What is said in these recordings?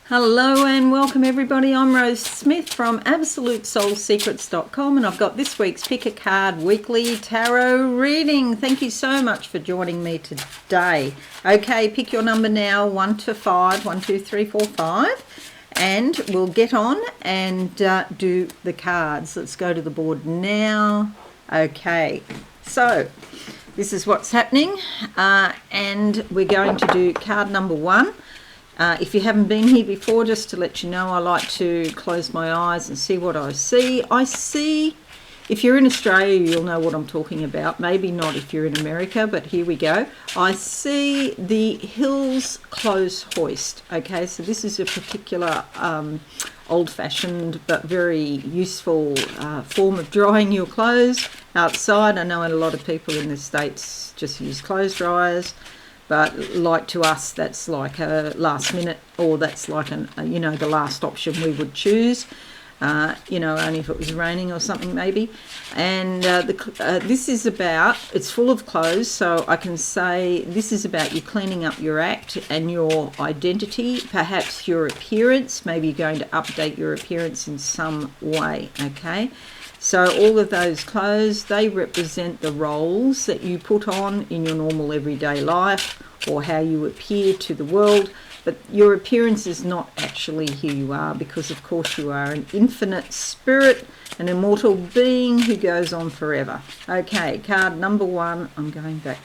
Hello and welcome everybody. I'm Rose Smith from AbsoluteSoulSecrets.com and I've got this week's Pick a Card Weekly Tarot reading. Thank you so much for joining me today. Okay, pick your number now, 1 to 5, 1, 2, 3, 4, 5, and we'll get on and do the cards. Let's go to the board now. Okay, so this is what's happening and we're going to do card number 1. If you haven't been here before, just to let you know, I like to close my eyes and see what I see. I see, if you're in Australia, you'll know what I'm talking about. Maybe not if you're in America, but here we go. I see the Hills Clothes Hoist. Okay, so this is a particular old-fashioned but very useful form of drying your clothes outside. I know a lot of people in the States just use clothes dryers. But like to us, that's like a last minute, or that's like the last option we would choose. Only if it was raining or something maybe. And this is about, it's full of clothes, so I can say this is about you cleaning up your act and your identity, perhaps your appearance. Maybe you're going to update your appearance in some way, okay? So all of those clothes, they represent the roles that you put on in your normal everyday life or how you appear to the world. But your appearance is not actually who you are, because of course you are an infinite spirit, an immortal being who goes on forever. Okay, card number 1. I'm going back.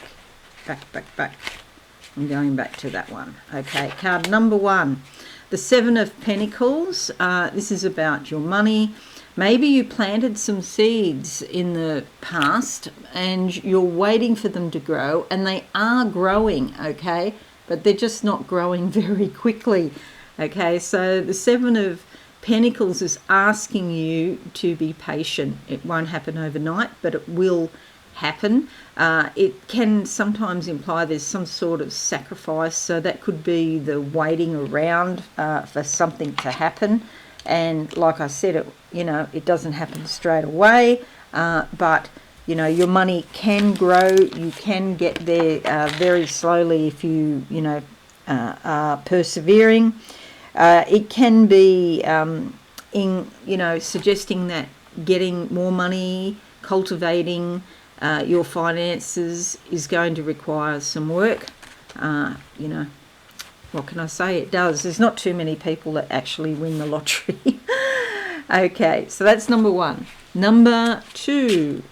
I'm going back to that one. Okay, card number 1. The 7 of Pentacles. This is about your money. Maybe you planted some seeds in the past and you're waiting for them to grow, and they are growing, okay? But they're just not growing very quickly, okay? So the 7 of Pentacles is asking you to be patient. It won't happen overnight, but it will happen. It can sometimes imply there's some sort of sacrifice, so that could be the waiting around for something to happen. And like I said, it doesn't happen straight away, but your money can grow. You can get there very slowly if you are persevering. It can be suggesting that getting more money, cultivating your finances is going to require some work. What can I say? It does. There's not too many people that actually win the lottery. Okay, so that's number 1. Number 2,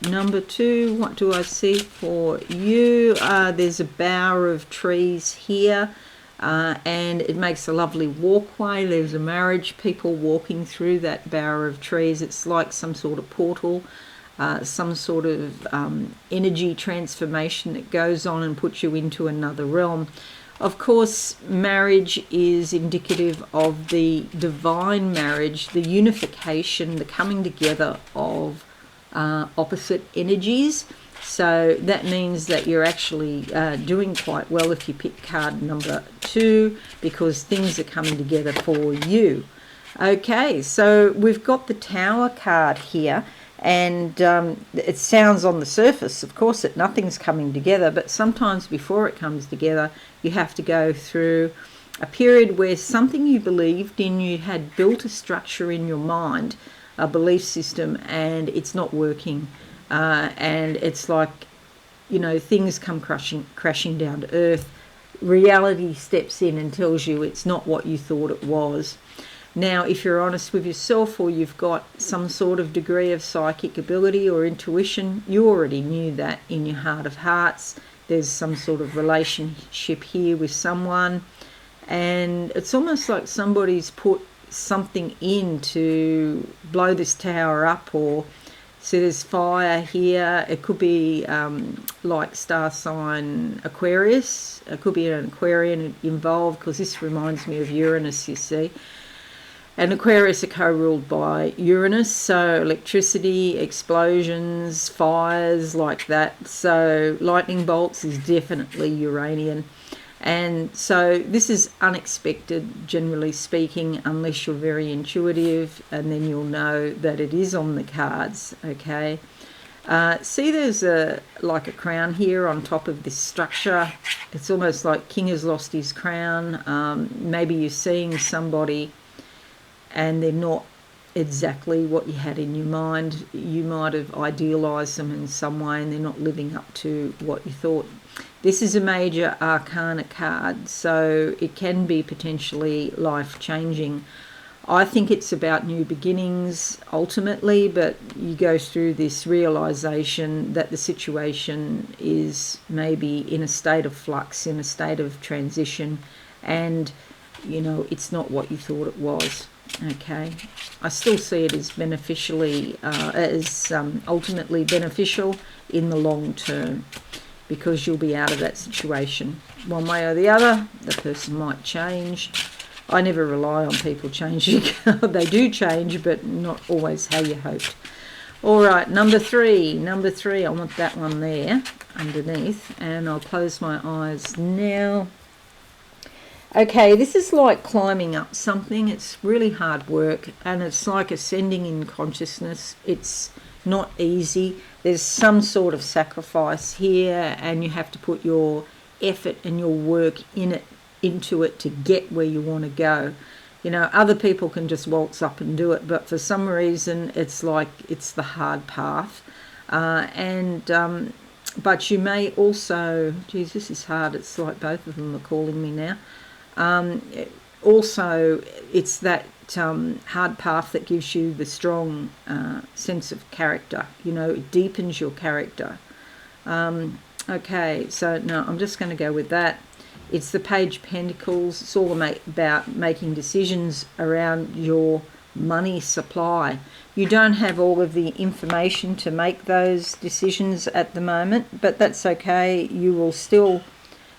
what do I see for you? There's a bower of trees here, and it makes a lovely walkway. There's a marriage, people walking through that bower of trees. It's like some sort of portal, some sort of energy transformation that goes on and puts you into another realm. Of course, marriage is indicative of the divine marriage, the unification, the coming together of opposite energies. So that means that you're actually doing quite well if you pick card number 2, because things are coming together for you. Okay, so we've got the Tower card here. And it sounds on the surface, of course, that nothing's coming together, but sometimes before it comes together, you have to go through a period where something you believed in, you had built a structure in your mind, a belief system, and it's not working. And it's like, things come crashing down to earth. Reality steps in and tells you it's not what you thought it was. Now, if you're honest with yourself, or you've got some sort of degree of psychic ability or intuition, you already knew that in your heart of hearts. There's some sort of relationship here with someone, and it's almost like somebody's put something in to blow this tower up, or so there's fire here. It could be like star sign Aquarius. It could be an Aquarian involved, because this reminds me of Uranus, you see. And Aquarius are co-ruled by Uranus, so electricity, explosions, fires like that. So lightning bolts is definitely Uranian. And so this is unexpected, generally speaking, unless you're very intuitive, and then you'll know that it is on the cards, okay? See, there's like a crown here on top of this structure. It's almost like king has lost his crown. Maybe you're seeing somebody and they're not exactly what you had in your mind. You might have idealised them in some way and they're not living up to what you thought. This is a major arcana card, so it can be potentially life-changing. I think it's about new beginnings ultimately, but you go through this realisation that the situation is maybe in a state of flux, in a state of transition, and, you know, it's not what you thought it was. Okay, I still see it as beneficially, ultimately beneficial in the long term, because you'll be out of that situation one way or the other. The person might change. I never rely on people changing. They do change, but not always how you hoped. All right, number three. I want that one there underneath, and I'll close my eyes now. Okay, this is like climbing up something. It's really hard work, and it's like ascending in consciousness. It's not easy. There's some sort of sacrifice here, and you have to put your effort and your work into it to get where you want to go. You know, other people can just waltz up and do it, but for some reason it's like it's the hard path. But you may also, geez, this is hard. It's like both of them are calling me now. Also, it's that hard path that gives you the strong sense of character. You know, it deepens your character. Okay, so no, I'm just going to go with that. It's the Page of Pentacles. It's all about making decisions around your money supply. You don't have all of the information to make those decisions at the moment, but that's okay. You will still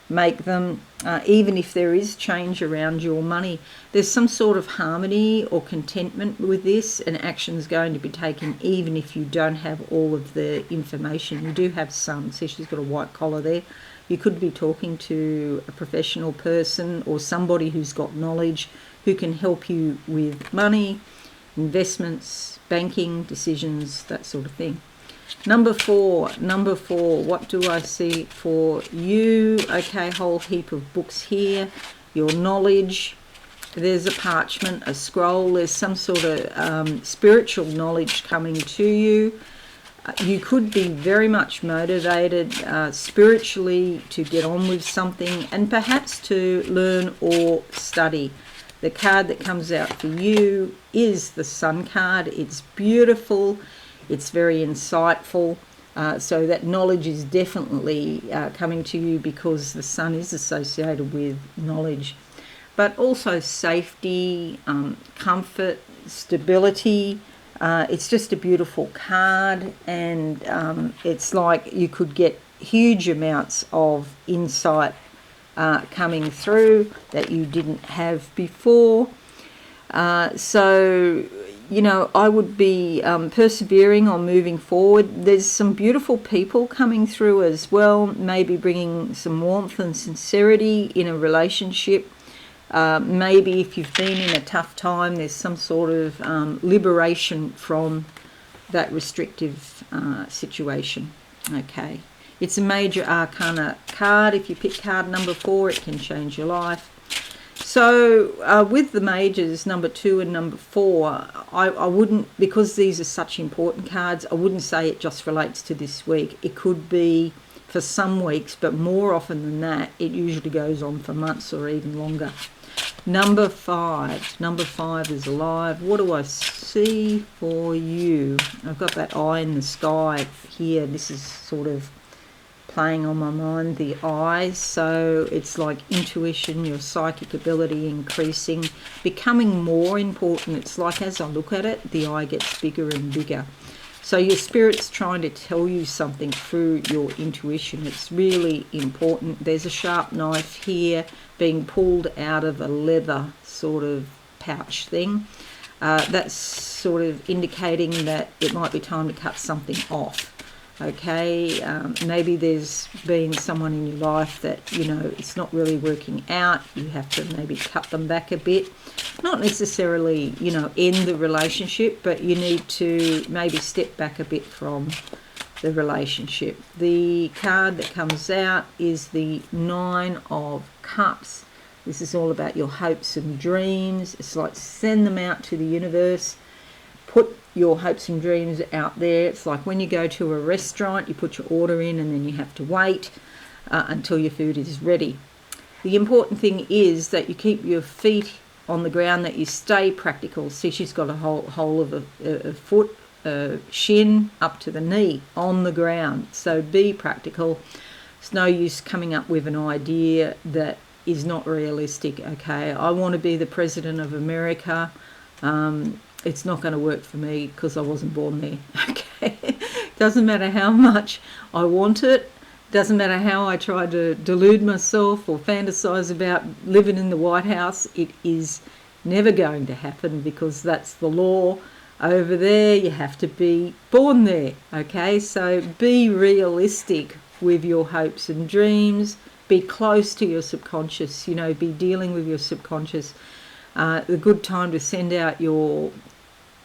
make them, even if there is change around your money. There's some sort of harmony or contentment with this, and action's going to be taken even if you don't have all of the information. You do have some. See, she's got a white collar there. You could be talking to a professional person or somebody who's got knowledge who can help you with money, investments, banking, decisions, that sort of thing. Number four, what do I see for you? Okay, whole heap of books here. Your knowledge. There's a parchment, a scroll. There's some sort of spiritual knowledge coming to you. You could be very much motivated spiritually to get on with something and perhaps to learn or study. The card that comes out for you is the Sun card. It's beautiful. It's very insightful. So that knowledge is definitely coming to you because the Sun is associated with knowledge. But also safety, comfort, stability. It's just a beautiful card, and it's like you could get huge amounts of insight coming through that you didn't have before. So, you know, I would be persevering on moving forward. There's some beautiful people coming through as well, maybe bringing some warmth and sincerity in a relationship. Maybe if you've been in a tough time, there's some sort of liberation from that restrictive situation. Okay. It's a major arcana card. If you pick card number 4, it can change your life. So with the majors, number 2 and number 4, I wouldn't, because these are such important cards, I wouldn't say it just relates to this week. It could be for some weeks, but more often than that, it usually goes on for months or even longer. Number 5 is alive. What do I see for you? I've got that eye in the sky here. This is sort of playing on my mind, the eyes. So it's like intuition, your psychic ability increasing, becoming more important. It's like as I look at it, the eye gets bigger and bigger. So your spirit's trying to tell you something through your intuition. It's really important. There's a sharp knife here being pulled out of a leather sort of pouch thing. That's sort of indicating that it might be time to cut something off. Okay, maybe there's been someone in your life that, you know, it's not really working out. You have to maybe cut them back a bit. Not necessarily, you know, end the relationship, but you need to maybe step back a bit from the relationship. The card that comes out is the 9 of Cups. This is all about your hopes and dreams. It's like send them out to the universe. Put your hopes and dreams out there. It's like when you go to a restaurant, you put your order in and then you have to wait until your food is ready. The important thing is that you keep your feet on the ground, that you stay practical. See, she's got a whole of a foot, shin up to the knee on the ground. So be practical. It's no use coming up with an idea that is not realistic. Okay, I want to be the president of America. It's not going to work for me because I wasn't born there. Okay, doesn't matter how much I want it. Doesn't matter how I try to delude myself or fantasize about living in the White House. It is never going to happen because that's the law over there. You have to be born there. Okay, so be realistic with your hopes and dreams. Be close to your subconscious. You know, be dealing with your subconscious. The good time to send out your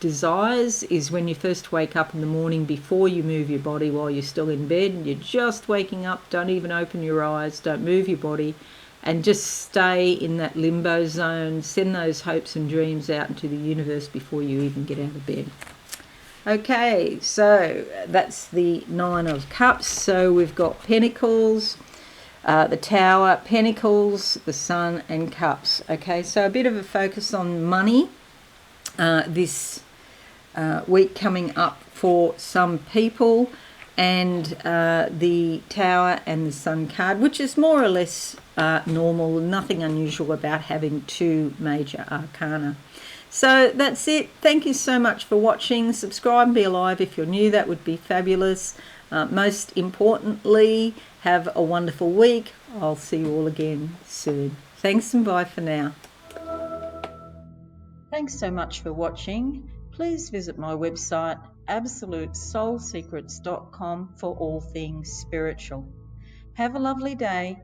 desires is when you first wake up in the morning before you move your body while you're still in bed. You're just waking up, don't even open your eyes, don't move your body, and just stay in that limbo zone. Send those hopes and dreams out into the universe before you even get out of bed. Okay, so that's the 9 of Cups. So we've got Pentacles, the Tower, Pentacles, the Sun and Cups. Okay, so a bit of a focus on money this week coming up for some people, and the Tower and the Sun card, which is more or less normal, nothing unusual about having 2 major arcana. So that's it. Thank you so much for watching. Subscribe and be alive if you're new. That would be fabulous. Most importantly, have a wonderful week. I'll see you all again soon. Thanks and bye for now. Thanks so much for watching. Please visit my website absolutesoulsecrets.com for all things spiritual. Have a lovely day.